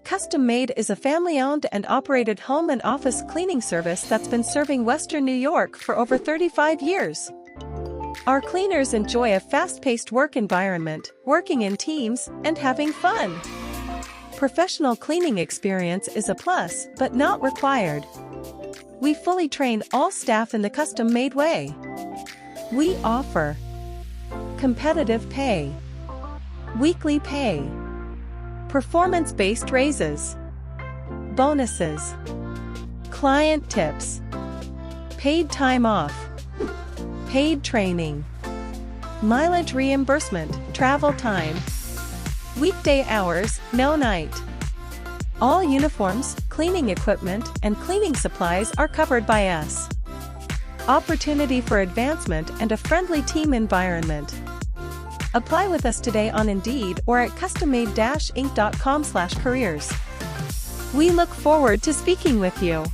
Custom Maid is a family-owned and operated home and office cleaning service that's been serving Western New York for over 35 years. Our cleaners enjoy a fast-paced work environment, working in teams, and having fun. Professional cleaning experience is a plus, but not required. We fully train all staff in the Custom Maid way. We offer competitive pay, weekly pay, performance-based raises, bonuses, client tips, paid time off, paid training, mileage reimbursement, travel time, weekday hours, no night. All uniforms, cleaning equipment, and cleaning supplies are covered by us. Opportunity for advancement and a friendly team environment. Apply with us today on Indeed or at custommaid-inc.com/careers. We look forward to speaking with you.